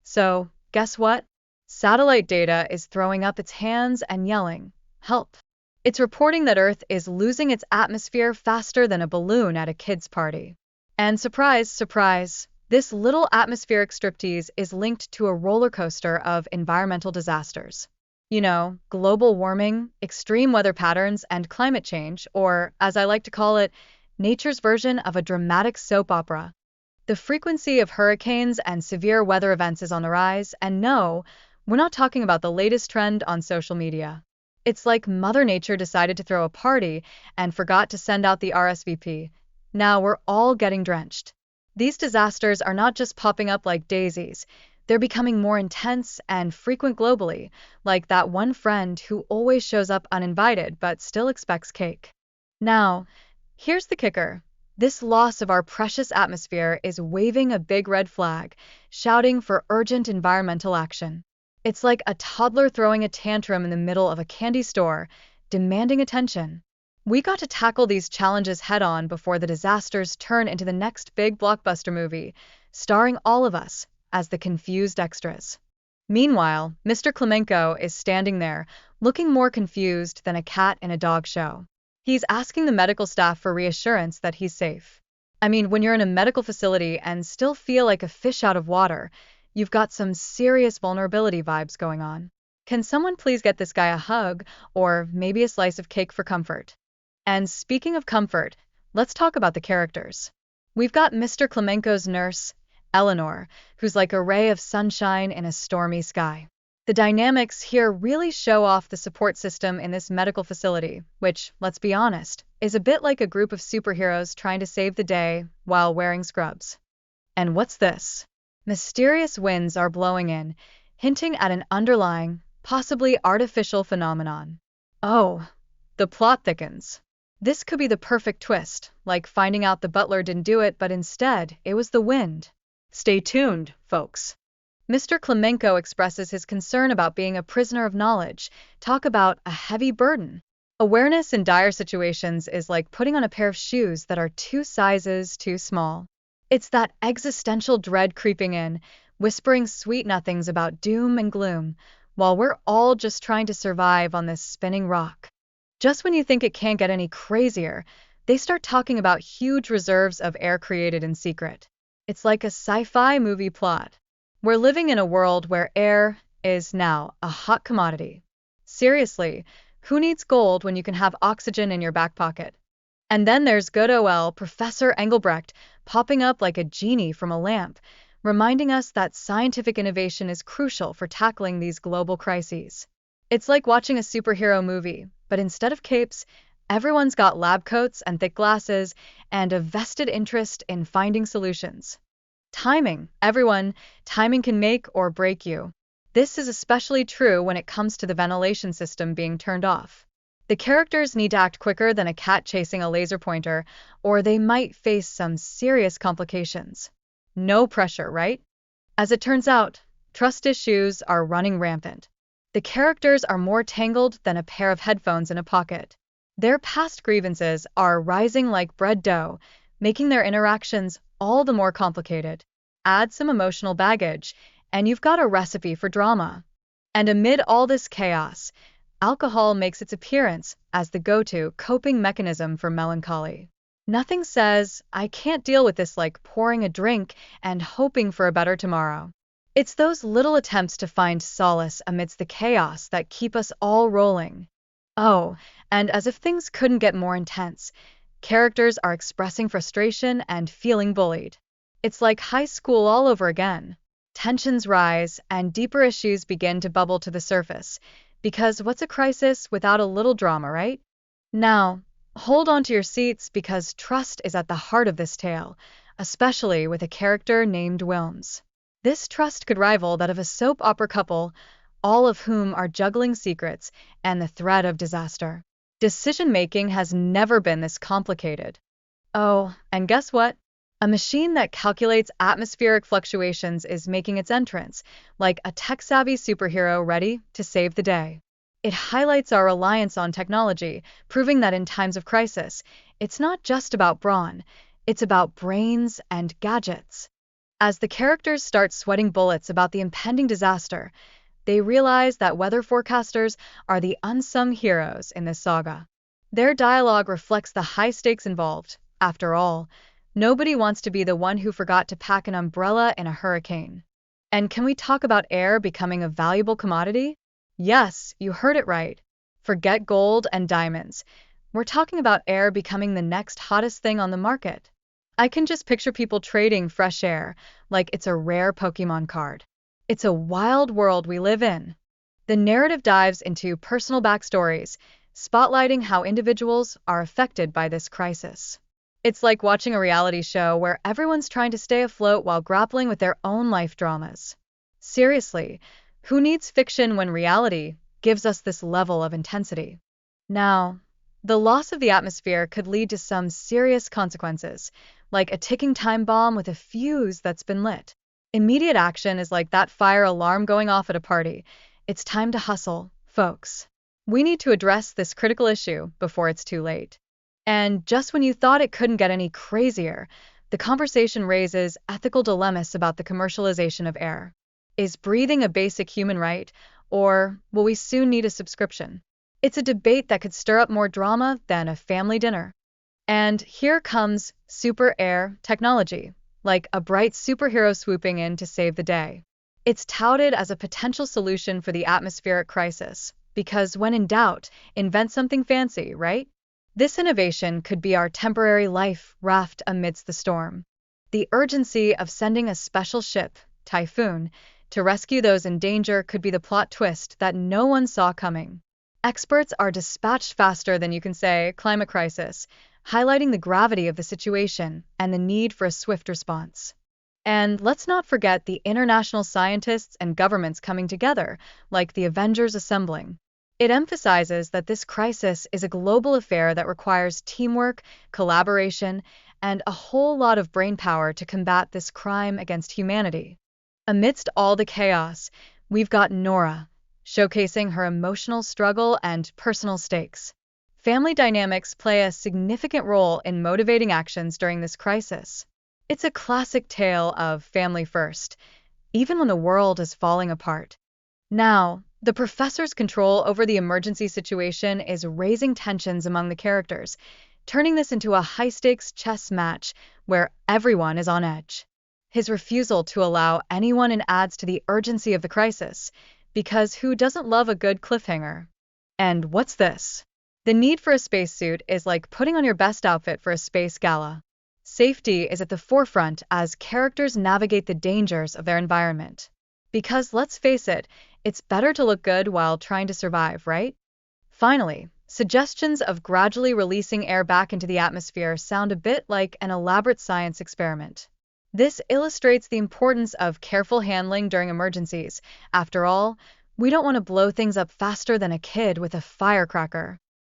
So, guess what? Satellite data is throwing up its hands and yelling, "Help!" It's reporting that Earth is losing its atmosphere faster than a balloon at a kid's party. And surprise, surprise, this little atmospheric striptease is linked to a roller coaster of environmental disasters. Global warming, extreme weather patterns, and climate change, or as I like to call it, nature's version of a dramatic soap opera. The frequency of hurricanes and severe weather events is on the rise, and no, we're not talking about the latest trend on social media. It's like Mother Nature decided to throw a party and forgot to send out the RSVP. Now we're all getting drenched. These disasters are not just popping up like daisies, they're becoming more intense and frequent globally, like that one friend who always shows up uninvited but still expects cake. Now, here's the kicker. This loss of our precious atmosphere is waving a big red flag, shouting for urgent environmental action. It's like a toddler throwing a tantrum in the middle of a candy store, demanding attention. We got to tackle these challenges head on before the disasters turn into the next big blockbuster movie, starring all of us as the confused extras. Meanwhile, Mr. Klemenko is standing there, looking more confused than a cat in a dog show. He's asking the medical staff for reassurance that he's safe. I mean, when you're in a medical facility and still feel like a fish out of water, you've got some serious vulnerability vibes going on. Can someone please get this guy a hug, or maybe a slice of cake for comfort? And speaking of comfort, let's talk about the characters. We've got Mr. Klemenko's nurse, Eleanor, who's like a ray of sunshine in a stormy sky. The dynamics here really show off the support system in this medical facility, which, let's be honest, is a bit like a group of superheroes trying to save the day while wearing scrubs. And what's this? Mysterious winds are blowing in, hinting at an underlying, possibly artificial phenomenon. Oh, the plot thickens. This could be the perfect twist, like finding out the butler didn't do it, but instead, it was the wind. Stay tuned, folks. Mr. Klemenko expresses his concern about being a prisoner of knowledge. Talk about a heavy burden. Awareness in dire situations is like putting on a pair of shoes that are 2 sizes too small. It's that existential dread creeping in, whispering sweet nothings about doom and gloom, while we're all just trying to survive on this spinning rock. Just when you think it can't get any crazier, they start talking about huge reserves of air created in secret. It's like a sci-fi movie plot. We're living in a world where air is now a hot commodity. Seriously, who needs gold when you can have oxygen in your back pocket? And then there's good old Professor Engelbrecht popping up like a genie from a lamp, reminding us that scientific innovation is crucial for tackling these global crises. It's like watching a superhero movie, but instead of capes, everyone's got lab coats and thick glasses and a vested interest in finding solutions. Timing, everyone, timing can make or break you. This is especially true when it comes to the ventilation system being turned off. The characters need to act quicker than a cat chasing a laser pointer, or they might face some serious complications. No pressure, right? As it turns out, trust issues are running rampant. The characters are more tangled than a pair of headphones in a pocket. Their past grievances are rising like bread dough, making their interactions all the more complicated. Add some emotional baggage, and you've got a recipe for drama. And amid all this chaos, alcohol makes its appearance as the go-to coping mechanism for melancholy. Nothing says, "I can't deal with this," like pouring a drink and hoping for a better tomorrow. It's those little attempts to find solace amidst the chaos that keep us all rolling. Oh, and as if things couldn't get more intense, characters are expressing frustration and feeling bullied. It's like high school all over again. Tensions rise, and deeper issues begin to bubble to the surface, because what's a crisis without a little drama, right? Now, hold on to your seats because trust is at the heart of this tale, especially with a character named Wilms. This trust could rival that of a soap opera couple, all of whom are juggling secrets and the threat of disaster. Decision-making has never been this complicated. Oh, and guess what? A machine that calculates atmospheric fluctuations is making its entrance, like a tech-savvy superhero ready to save the day. It highlights our reliance on technology, proving that in times of crisis, it's not just about brawn, it's about brains and gadgets. As the characters start sweating bullets about the impending disaster, they realize that weather forecasters are the unsung heroes in this saga. Their dialogue reflects the high stakes involved. After all, nobody wants to be the one who forgot to pack an umbrella in a hurricane. And can we talk about air becoming a valuable commodity? Yes, you heard it right. Forget gold and diamonds. We're talking about air becoming the next hottest thing on the market. I can just picture people trading fresh air like it's a rare Pokemon card. It's a wild world we live in. The narrative dives into personal backstories, spotlighting how individuals are affected by this crisis. It's like watching a reality show where everyone's trying to stay afloat while grappling with their own life dramas. Seriously, who needs fiction when reality gives us this level of intensity? Now, the loss of the atmosphere could lead to some serious consequences, like a ticking time bomb with a fuse that's been lit. Immediate action is like that fire alarm going off at a party. It's time to hustle, folks. We need to address this critical issue before it's too late. And just when you thought it couldn't get any crazier, the conversation raises ethical dilemmas about the commercialization of air. Is breathing a basic human right, or will we soon need a subscription? It's a debate that could stir up more drama than a family dinner. And here comes super air technology, like a bright superhero swooping in to save the day. It's touted as a potential solution for the atmospheric crisis, because when in doubt, invent something fancy, right? This innovation could be our temporary life raft amidst the storm. The urgency of sending a special ship, Typhoon, to rescue those in danger could be the plot twist that no one saw coming. Experts are dispatched faster than you can say climate crisis, highlighting the gravity of the situation and the need for a swift response. And let's not forget the international scientists and governments coming together, like the Avengers assembling. It emphasizes that this crisis is a global affair that requires teamwork, collaboration, and a whole lot of brainpower to combat this crime against humanity. Amidst all the chaos, we've got Nora, showcasing her emotional struggle and personal stakes. Family dynamics play a significant role in motivating actions during this crisis. It's a classic tale of family first, even when the world is falling apart. Now, the professor's control over the emergency situation is raising tensions among the characters, turning this into a high-stakes chess match where everyone is on edge. His refusal to allow anyone in adds to the urgency of the crisis, because who doesn't love a good cliffhanger? And what's this? The need for a spacesuit is like putting on your best outfit for a space gala. Safety is at the forefront as characters navigate the dangers of their environment. Because let's face it, it's better to look good while trying to survive, right? Finally, suggestions of gradually releasing air back into the atmosphere sound a bit like an elaborate science experiment. This illustrates the importance of careful handling during emergencies. After all, we don't want to blow things up faster than a kid with a firecracker.